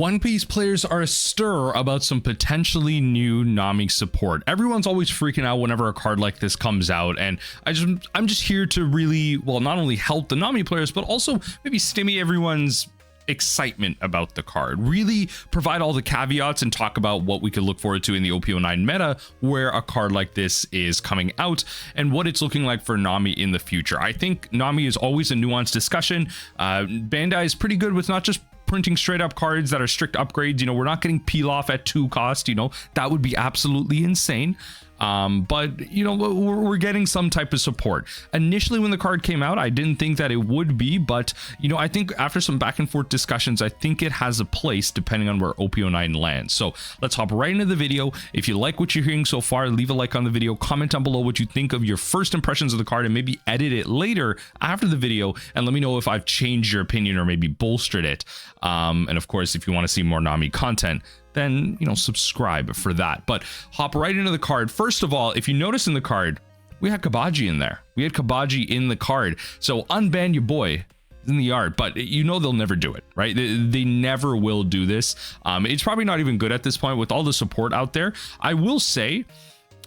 One Piece players are astir about some potentially new Nami support. Everyone's always freaking out whenever a card like this comes out, and I'm just here to really, well, not only help the Nami players, but also maybe stimulate everyone's excitement about the card. Really provide all the caveats and talk about what we could look forward to in the OP09 meta, where a card like this is coming out and what it's looking like for Nami in the future. I think Nami is always a nuanced discussion. Bandai is pretty good with not just printing straight up cards that are strict upgrades. You know, we're not getting peel off at 2 cost, you know, that would be absolutely insane. But you know, we're getting some type of support. Initially when the card came out, I didn't think that it would be, but you know, I think after some back and forth discussions, I think it has a place depending on where OP09 lands. So let's hop right into the video. If you like what you're hearing so far, leave a like on the video, comment down below what you think of your first impressions of the card, and maybe edit it later after the video and let me know if I've changed your opinion or maybe bolstered it. And of course, if you want to see more Nami content, then, you know, subscribe for that. But hop right into the card. First of all, if you notice in the card, we had Kabaji in there. We had Kabaji in the card. So unban your boy in the art, but you know they'll never do it, right? They never will do this. It's probably not even good at this point with all the support out there. I will say,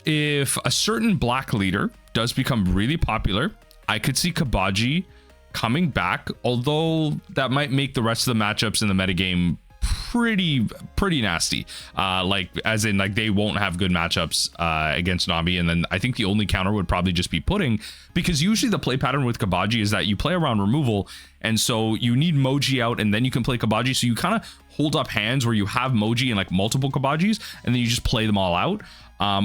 if a certain black leader does become really popular, I could see Kabaji coming back, although that might make the rest of the matchups in the metagame pretty nasty, like as in like they won't have good matchups against Nami. And then I think the only counter would probably just be pudding, because usually the play pattern with Kabaji is that you play around removal, and so you need Moji out and then you can play Kabaji, so you kind of hold up hands where you have Moji and like multiple Kabajis and then you just play them all out.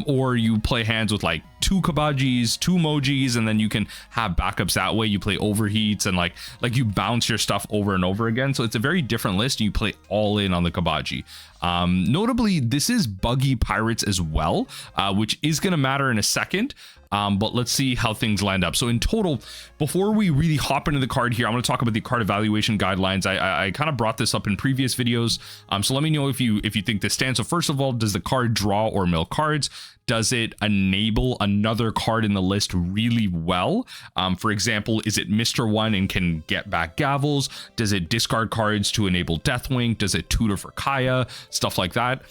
Or you play hands with like 2 Kabajis, 2 Mojis, and then you can have backups that way. You play overheats and like you bounce your stuff over and over again. So it's a very different list. You play all in on the Kabaji. Notably, this is buggy pirates as well, which is going to matter in a second. But let's see how things land up. So in total, before we really hop into the card here, I'm going to talk about the card evaluation guidelines. I kind of brought this up in previous videos. So let me know if you think this stands. So first of all, does the card draw or mill cards? Does it enable another card in the list really well? For example, is it Mr. 1 and can get back Gavels? Does it discard cards to enable Deathwing? Does it tutor for Kaya? Stuff like that.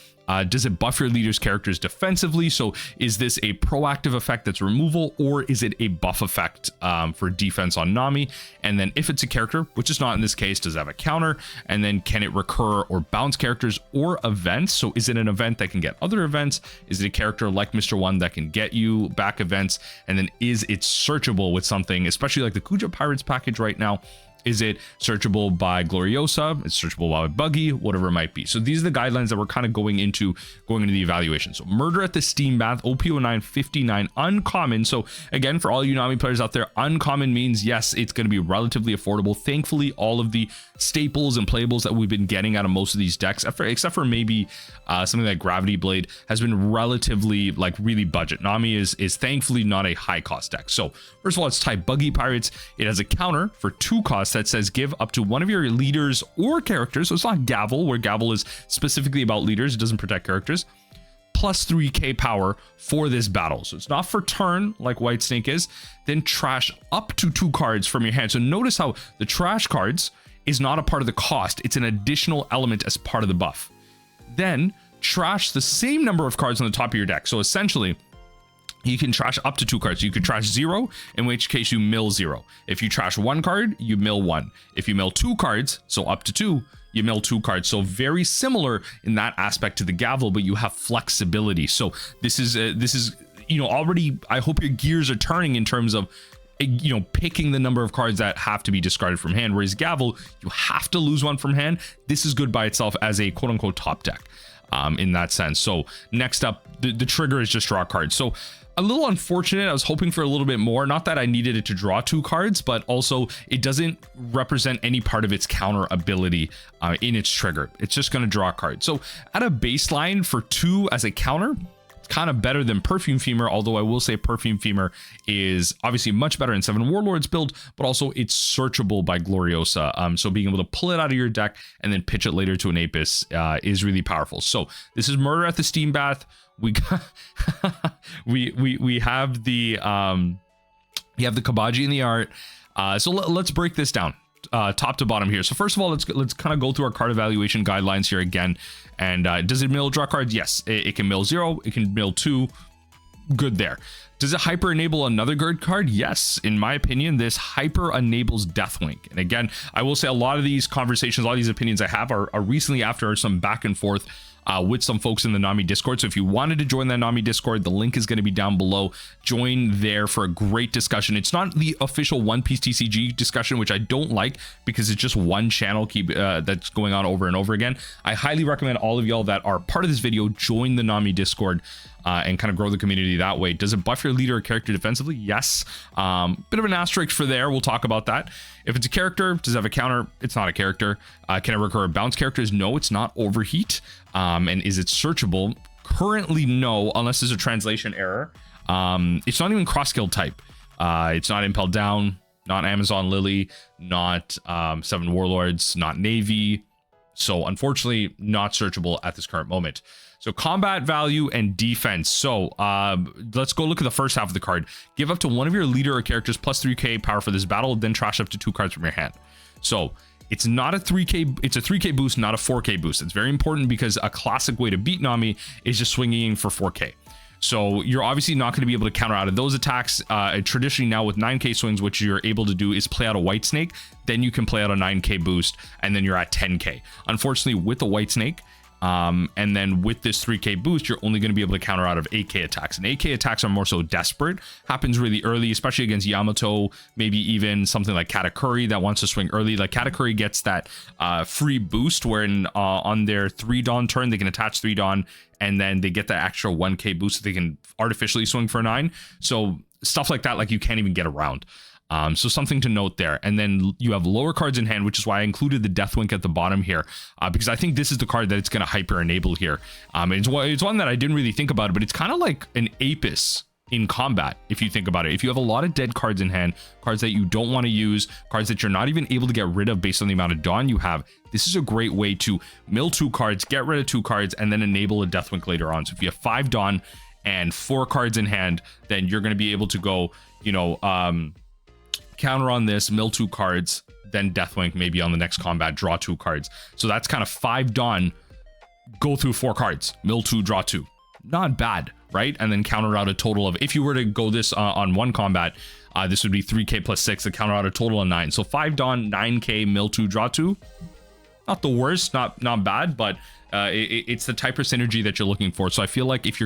Does it buff your leader's characters defensively? So is this a proactive effect that's removal, or is it a buff effect for defense on Nami? And then if it's a character, which is not in this case, does it have a counter? And then can it recur or bounce characters or events? So is it an event that can get other events? Is it a character like Mr. 1 that can get you back events? And then is it searchable with something, especially like the Kuja Pirates package right now? Is it searchable by Gloriosa? It's searchable by Buggy, whatever it might be. So these are the guidelines that we're kind of going into the evaluation. So Murder at the Steam Bath, OP09 59, uncommon. So again, for all you Nami players out there, uncommon means yes, it's going to be relatively affordable. Thankfully, all of the staples and playables that we've been getting out of most of these decks, except for maybe something like Gravity Blade, has been relatively like really budget. Nami is thankfully not a high cost deck. So first of all, it's type Buggy Pirates. It has a counter for 2 costs that says give up to one of your leaders or characters. So it's not Gavel, where Gavel is specifically about leaders. It doesn't protect characters. Plus 3k power for this battle. So it's not for turn like White Snake is. Then trash up to 2 cards from your hand. So notice how the trash cards is not a part of the cost. It's an additional element as part of the buff. Then trash the same number of cards on the top of your deck. So essentially, you can trash up to 2 cards. You could trash 0, in which case you mill 0. If you trash 1 card, you mill 1. If you mill 2 cards, so up to 2, you mill 2 cards. So very similar in that aspect to the Gavel, but you have flexibility. So this is you know, already I hope your gears are turning in terms of, you know, picking the number of cards that have to be discarded from hand, whereas Gavel, you have to lose 1 from hand. This is good by itself as a quote unquote top deck in that sense. So next up, the trigger is just draw cards. So a little unfortunate. I was hoping for a little bit more. Not that I needed it to draw 2 cards, but also it doesn't represent any part of its counter ability in its trigger. It's just going to draw cards. So at a baseline for 2 as a counter, kind of better than Perfume Femur, although I will say Perfume Femur is obviously much better in 7 Warlords build, but also it's searchable by Gloriosa. So being able to pull it out of your deck and then pitch it later to an Apis is really powerful. So this is Murder at the Steam Bath. We got we have the Kabaji in the art. So let's break this down. top to bottom here. So first of all, let's kind of go through our card evaluation guidelines here again. And does it mill draw cards? Yes, it can mill 0, it can mill 2. Good there. Does it hyper enable another good card? Yes. In my opinion, this hyper enables Deathwing. And again, I will say a lot of these conversations, a lot of these opinions I have are recently after some back and forth with some folks in the Nami Discord. So if you wanted to join that Nami Discord, the link is going to be down below. Join there for a great discussion. It's not the official One Piece TCG discussion, which I don't like because it's just one channel that's going on over and over again. I highly recommend all of y'all that are part of this video join the Nami Discord and kind of grow the community that way. Does it buff your leader or character defensively? Yes. Bit of an asterisk for there. We'll talk about that. If it's a character, does it have a counter? It's not a character. Can it recur bounce characters? No, it's not overheat. And is it searchable? Currently, no, unless there's a translation error. It's not even cross skill type. It's not Impel Down, not Amazon Lily, not Seven Warlords, not Navy. So unfortunately, not searchable at this current moment. So combat value and defense. So let's go look at the first half of the card. Give up to one of your leader or characters plus 3k power for this battle, then trash up to 2 cards from your hand. So it's not a 3k, it's a 3k boost, not a 4k boost. It's very important because a classic way to beat Nami is just swinging for 4k. So you're obviously not going to be able to counter out of those attacks. Traditionally now with 9k swings, what you're able to do is play out a White Snake, then you can play out a 9k boost, and then you're at 10k. Unfortunately, with the White Snake, and then with this 3k boost, you're only going to be able to counter out of 8k attacks, and 8k attacks are more so desperate. Happens really early, especially against Yamato, maybe even something like Katakuri that wants to swing early. Like Katakuri gets that free boost wherein on their 3 Dawn turn they can attach 3 Dawn, and then they get that extra 1k boost so they can artificially swing for 9. So stuff like that, like you can't even get around. So something to note there. And then you have lower cards in hand, which is why I included the Deathwink at the bottom here, because I think this is the card that it's going to hyper enable here. It's one that I didn't really think about, but it's kind of like an Apis in combat, if you think about it. If you have a lot of dead cards in hand, cards that you don't want to use, cards that you're not even able to get rid of based on the amount of Dawn you have, this is a great way to mill 2 cards, get rid of 2 cards, and then enable a Deathwink later on. So if you have 5 Dawn and 4 cards in hand, then you're going to be able to go, you know, counter on this, mill 2 cards, then Deathwink maybe on the next combat, draw 2 cards. So that's kind of 5 Dawn, go through 4 cards, mill 2, draw 2. Not bad, right? And then counter out a total of, if you were to go this on one combat, this would be 3k plus 6 to counter out a total of 9. So 5 Dawn, 9k, mill 2, draw 2. Not the worst, not bad, but it's the type of synergy that you're looking for. So I feel like if we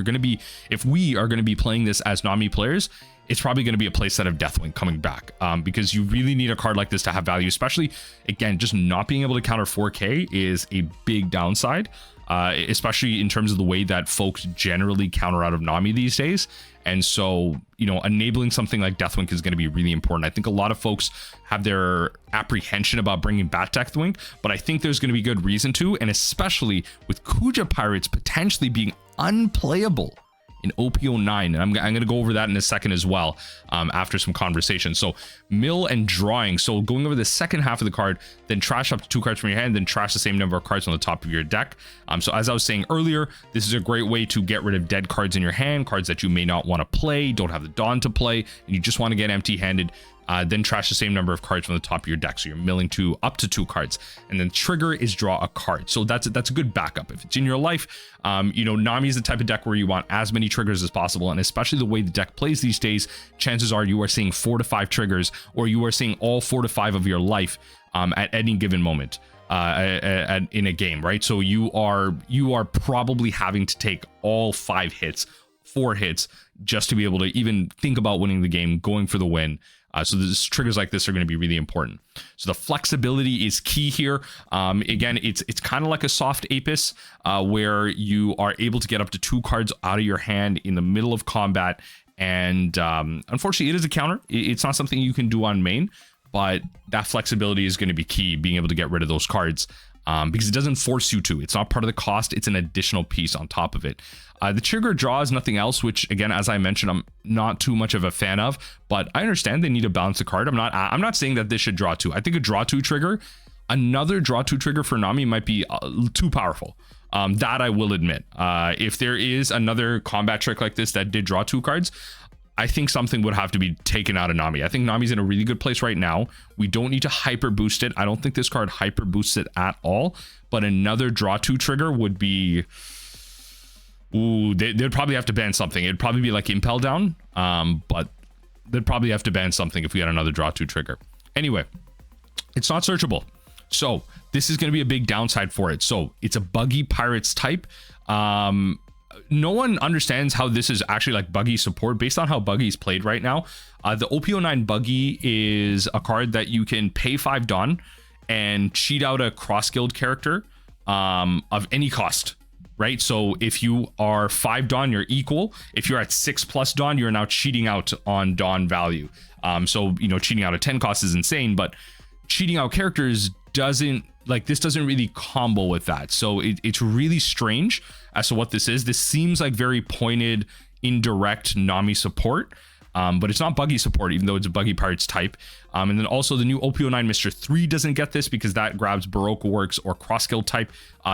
are going to be playing this as Nami players, it's probably going to be a playset of Deathwing coming back, because you really need a card like this to have value, especially, again, just not being able to counter 4k is a big downside, especially in terms of the way that folks generally counter out of Nami these days. And so, you know, enabling something like Deathwink is going to be really important. I think a lot of folks have their apprehension about bringing back Deathwink, but I think there's going to be good reason to, and especially with Kuja Pirates potentially being unplayable in OP09, and I'm going to go over that in a second as well, after some conversation. So mill and drawing, so going over the second half of the card, then trash up to 2 cards from your hand, then trash the same number of cards on the top of your deck. So as I was saying earlier, this is a great way to get rid of dead cards in your hand, cards that you may not want to play, don't have the Dawn to play, and you just want to get empty-handed. Then trash the same number of cards from the top of your deck, so you're milling up to 2 cards, and then trigger is draw a card. So that's a good backup if it's in your life. You know, Nami is the type of deck where you want as many triggers as possible, and especially the way the deck plays these days, chances are you are seeing 4 to 5 triggers, or you are seeing all 4 to 5 of your life at any given moment in a game, right? So you are probably having to take all 5 hits, 4 hits, just to be able to even think about winning the game, going for the win. So these triggers like this are going to be really important. So the flexibility is key here. Again, it's kind of like a soft Apis, where you are able to get up to 2 cards out of your hand in the middle of combat. And unfortunately, it is a counter. It's not something you can do on main, but that flexibility is going to be key, being able to get rid of those cards. Because it doesn't force you to. It's not part of the cost. It's an additional piece on top of it. The trigger draw is nothing else, which again, as I mentioned, I'm not too much of a fan of, but I understand they need to balance the card. I'm not saying that this should draw 2. I think a draw 2 trigger, another draw 2 trigger for Nami might be too powerful. That I will admit. If there is another combat trick like this that did draw 2 cards, I think something would have to be taken out of Nami. I think Nami's in a really good place right now. We don't need to hyper boost it. I don't think this card hyper boosts it at all, but another draw 2 trigger would be, ooh, they'd probably have to ban something. It'd probably be like Impel Down, but they'd probably have to ban something if we had another draw 2 trigger. Anyway, it's not searchable. So this is going to be a big downside for it. So it's a buggy Pirates type. No one understands how this is actually like buggy support based on how buggy is played right now. The OP09 buggy is a card that you can pay 5 Dawn and cheat out a cross guild character of any cost, right? So if you are 5 Dawn, you're equal. If you're at 6+ Dawn, you're now cheating out on Dawn value. So, you know, cheating out a 10 cost is insane, but cheating out characters doesn't, like, this doesn't really combo with that. So it's really strange as to what this is. This seems like very pointed, indirect Nami support, but it's not buggy support, even though it's a buggy Pirates type. And then also the new OP09 Mr. 3 doesn't get this because that grabs Baroque Works or Cross Guild type.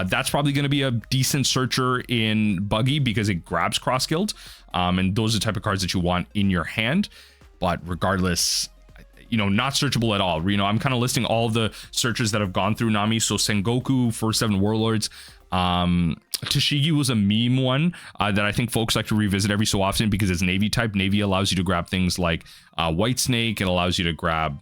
That's probably going to be a decent searcher in buggy because it grabs Cross Guild. And those are the type of cards that you want in your hand. But regardless, you know, not searchable at all. You know, I'm kind of listing all the searches that have gone through Nami. So Sengoku for 7 Warlords. Tashigi was a meme one that I think folks like to revisit every so often because it's Navy type. Navy allows you to grab things like White Snake. It allows you to grab,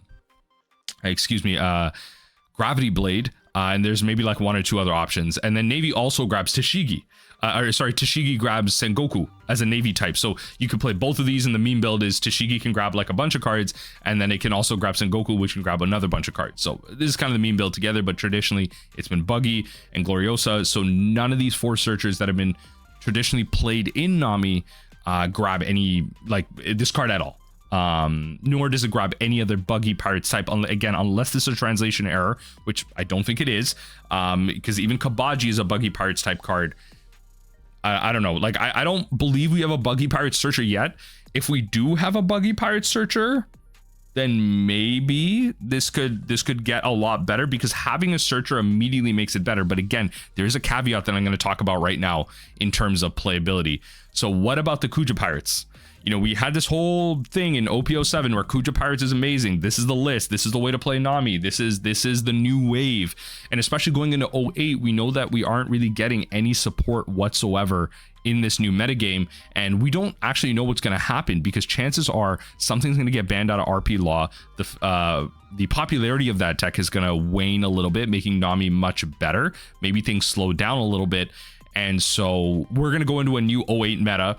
Gravity Blade. And there's maybe like 1 or 2 other options. And then Navy also grabs Tashigi. Tashigi grabs Sengoku as a Navy type. So you could play both of these, and the meme build is Tashigi can grab like a bunch of cards, and then it can also grab Sengoku, which can grab another bunch of cards. So this is kind of the meme build together, but traditionally it's been buggy and Gloriosa. So none of these 4 searchers that have been traditionally played in Nami grab any, like, this card at all. Nor does it grab any other buggy Pirates type, again, unless this is a translation error, which I don't think it is, because even Kabaji is a buggy Pirates type card. I don't know, like, I don't believe we have a buggy Pirates searcher yet. If we do have a buggy Pirates searcher, then maybe this could get a lot better, because having a searcher immediately makes it better. But again, there's a caveat that I'm going to talk about right now in terms of playability. So what about the Kuja Pirates? You know, we had this whole thing in OP07 where Kuja Pirates is amazing. This is the list. This is the way to play Nami. This is the new wave. And especially going into 08, we know that we aren't really getting any support whatsoever in this new metagame. And we don't actually know what's going to happen, because chances are something's going to get banned out of RP law. The popularity of that tech is going to wane a little bit, making Nami much better. Maybe things slow down a little bit. And so we're going to go into a new 08 meta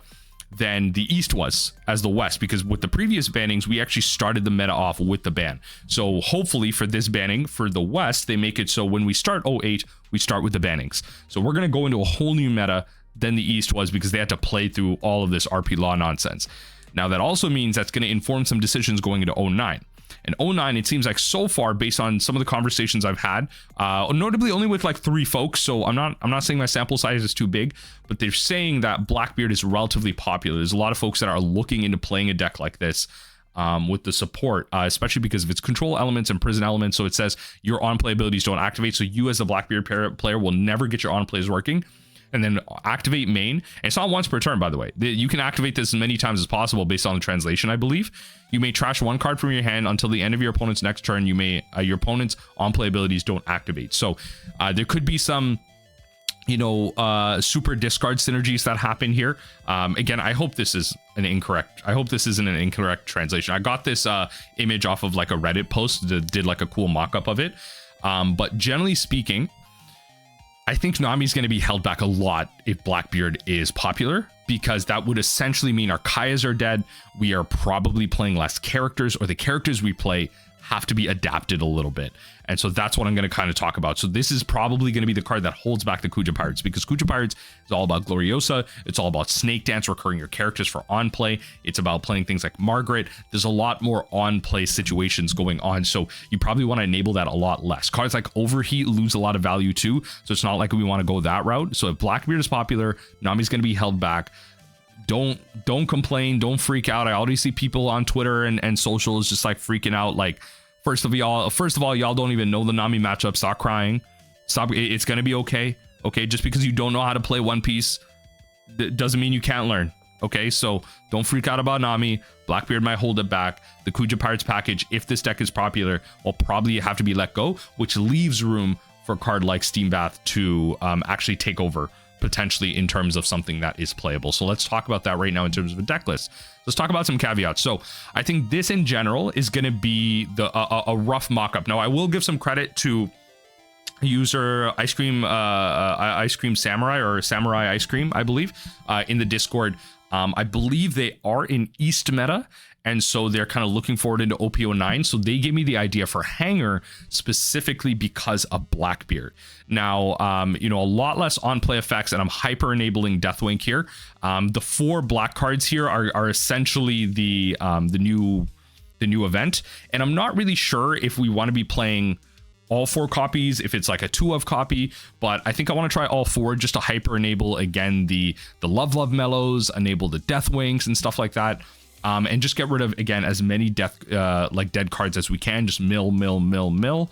than the East was as the West, because with the previous bannings, we actually started the meta off with the ban. So hopefully for this banning for the West, they make it so when we start 08, we start with the bannings. So we're going to go into a whole new meta than the East was, because they had to play through all of this RP law nonsense. Now that also means that's going to inform some decisions going into 09. And 09, it seems like so far, based on some of the conversations I've had, notably only with like 3 folks, so I'm not saying my sample size is too big, but they're saying that Blackbeard is relatively popular. There's a lot of folks that are looking into playing a deck like this with the support, especially because of its control elements and prison elements. So it says your on-play abilities don't activate, so you as the Blackbeard player will never get your on-plays working. And then activate main. And it's not once per turn, by the way. You can activate this as many times as possible based on the translation, I believe. You may trash 1 card from your hand until the end of your opponent's next turn. You may your opponent's on-play abilities don't activate. So there could be some, you know, super discard synergies that happen here. Again, I hope this is an incorrect. I hope this isn't an incorrect translation. I got this image off of like a Reddit post that did like a cool mock-up of it. But generally speaking, I think Nami's going to be held back a lot if Blackbeard is popular, because that would essentially mean our Kayas are dead. We are probably playing less characters, or the characters we play have to be adapted a little bit. And so that's what I'm going to kind of talk about. So this is probably going to be the card that holds back the Kuja Pirates, because Kuja Pirates is all about Gloriosa. It's all about Snake Dance, recurring your characters for on play. It's about playing things like Margaret. There's a lot more on play situations going on. So you probably want to enable that a lot less. Cards like Overheat lose a lot of value too. So it's not like we want to go that route. So if Blackbeard is popular, Nami's going to be held back. Don't complain. Don't freak out. I already see people on Twitter and socials just like freaking out. Like, First of all, y'all don't even know the Nami matchup. Stop crying. Stop. It's gonna be okay. Okay, just because you don't know how to play One Piece doesn't mean you can't learn. Okay, so don't freak out about Nami. Blackbeard might hold it back. The Kuja Pirates package, if this deck is popular, will probably have to be let go, which leaves room for a card like Steam Bath to actually take over potentially in terms of something that is playable. So let's talk about that right now in terms of a deck list. Let's talk about some caveats. So I think this in general is going to be a rough mock-up. Now I will give some credit to user ice cream samurai, or samurai ice cream, I believe, in the Discord. I believe they are in East meta, and so they're kind of looking forward into OP09. So they gave me the idea for Hanger specifically because of Blackbeard. Now, you know, a lot less on-play effects, and I'm hyper enabling Deathwing here. The 4 black cards here are essentially the new event, and I'm not really sure if we want to be playing all 4 copies, if it's like a 2 of copy, but I think I want to try all 4 just to hyper enable again the love mellows, enable the Deathwings and stuff like that, and just get rid of again as many dead cards as we can. Just mill.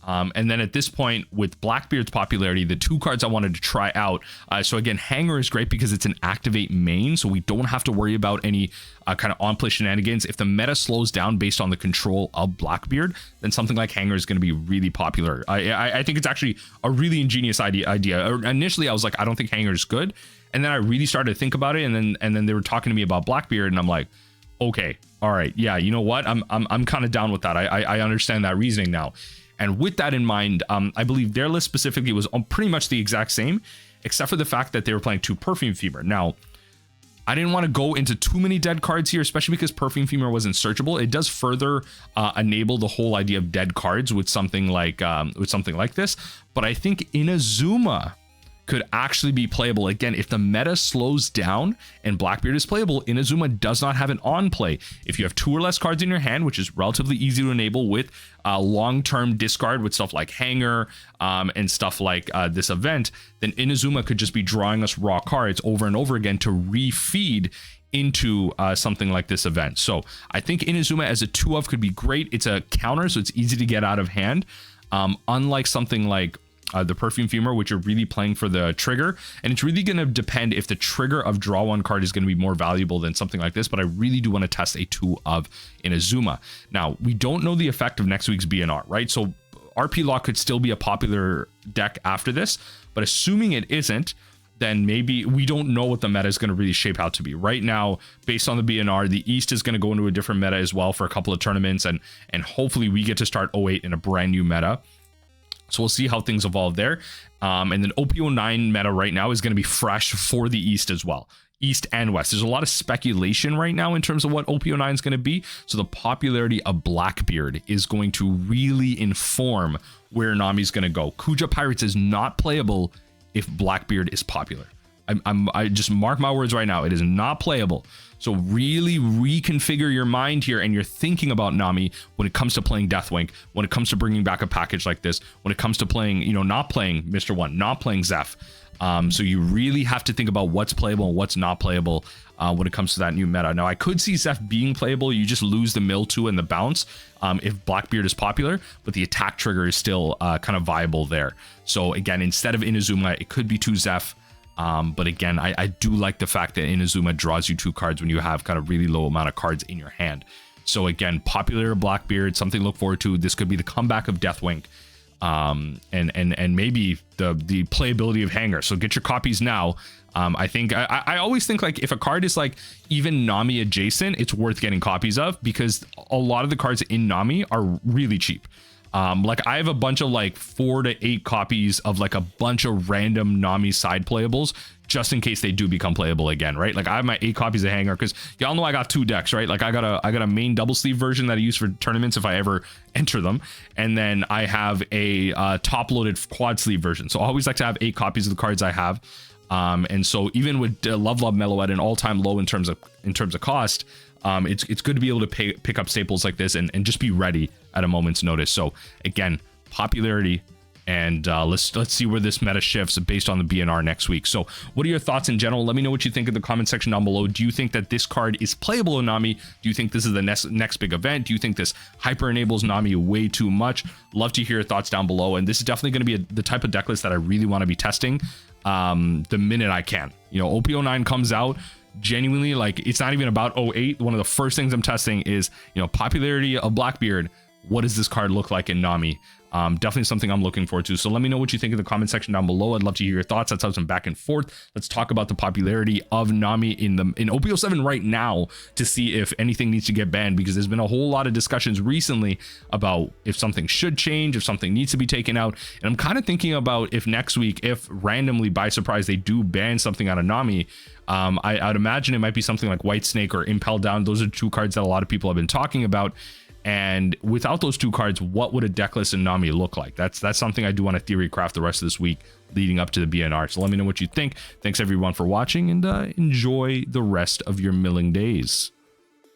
And then at this point, with Blackbeard's popularity, the 2 cards I wanted to try out. So again, Hanger is great because it's an activate main, so we don't have to worry about any kind of on-play shenanigans. If the meta slows down based on the control of Blackbeard, then something like Hanger is going to be really popular. I think it's actually a really ingenious idea. Initially, I was like, I don't think Hanger is good, and then I really started to think about it, and then they were talking to me about Blackbeard, and I'm like, okay, all right, yeah, you know what? I'm kind of down with that. I understand that reasoning now. And with that in mind, I believe their list specifically was pretty much the exact same, except for the fact that they were playing 2 Perfume Fever. Now, I didn't want to go into too many dead cards here, especially because Perfume Fever wasn't searchable. It does further enable the whole idea of dead cards with something like this. But I think Inazuma could actually be playable. Again, if the meta slows down and Blackbeard is playable, Inazuma does not have an on play. If you have 2 or less cards in your hand, which is relatively easy to enable with long-term discard with stuff like Hanger and stuff like this event, then Inazuma could just be drawing us raw cards over and over again to refeed into something like this event. So I think Inazuma as a 2 of could be great. It's a counter, so it's easy to get out of hand. Unlike something like the Perfume Fever, which are really playing for the trigger, and it's really going to depend if the trigger of draw 1 card is going to be more valuable than something like this, but I really do want to test a 2 of Inazuma. Now, we don't know the effect of next week's BNR, right? So RP Lock could still be a popular deck after this, but assuming it isn't, then maybe we don't know what the meta is going to really shape out to be. Right now, based on the BNR, the East is going to go into a different meta as well for a couple of tournaments, and hopefully we get to start 08 in a brand new meta. So we'll see how things evolve there. And then OP09 meta right now is going to be fresh for the East as well. East and West. There's a lot of speculation right now in terms of what OP09 is going to be. So the popularity of Blackbeard is going to really inform where Nami's going to go. Kuja Pirates is not playable if Blackbeard is popular. I just mark my words right now. It is not playable. So really reconfigure your mind here and you're thinking about Nami when it comes to playing Deathwing, when it comes to bringing back a package like this, when it comes to playing, you know, not playing Mr. One, not playing Zeph. So you really have to think about what's playable and what's not playable when it comes to that new meta. Now, I could see Zeph being playable. You just lose the mill 2 and the bounce if Blackbeard is popular, but the attack trigger is still kind of viable there. So again, instead of Inazuma, it could be 2 Zeph. But again, I do like the fact that Inazuma draws you 2 cards when you have kind of really low amount of cards in your hand. So again, popular Blackbeard, something to look forward to. This could be the comeback of Deathwing, and maybe the playability of Hanger. So get your copies now. I think I always think like if a card is like even Nami adjacent, it's worth getting copies of because a lot of the cards in Nami are really cheap. Like I have a bunch of like 4 to 8 copies of like a bunch of random Nami side playables just in case they do become playable again, right? Like I have my 8 copies of Hanger because y'all know I got 2 decks, right? Like I got a main double sleeve version that I use for tournaments if I ever enter them, and then I have a top loaded quad sleeve version. So I always like to have 8 copies of the cards I have. And so even with Love Mellow at an all-time low in terms of cost, it's good to be able to pick up staples like this and just be ready at a moment's notice. So again, popularity, and let's see where this meta shifts based on the BNR next week. So what are your thoughts in general? Let me know what you think in the comment section down below. Do you think that this card is playable in Nami? Do you think this is the next big event? Do you think this hyper enables Nami way too much? Love to hear your thoughts down below. And this is definitely going to be the type of deck list that I really want to be testing the minute I can. You know, OP09 comes out, genuinely, like, it's not even about 08. One of the first things I'm testing is, you know, popularity of Blackbeard. What does this card look like in Nami? Definitely something I'm looking forward to. So let me know what you think in the comment section down below. I'd love to hear your thoughts. Let's have some back and forth. Let's talk about the popularity of Nami in OP07 right now to see if anything needs to get banned, because there's been a whole lot of discussions recently about if something should change, if something needs to be taken out. And I'm kind of thinking about if next week, if randomly by surprise they do ban something out of Nami, I'd imagine it might be something like White Snake or Impel Down. Those are two cards that a lot of people have been talking about. And without those two cards, what would a decklist in Nami look like? That's something I do want to theory craft the rest of this week leading up to the BNR. So let me know what you think. Thanks everyone for watching, and enjoy the rest of your milling days.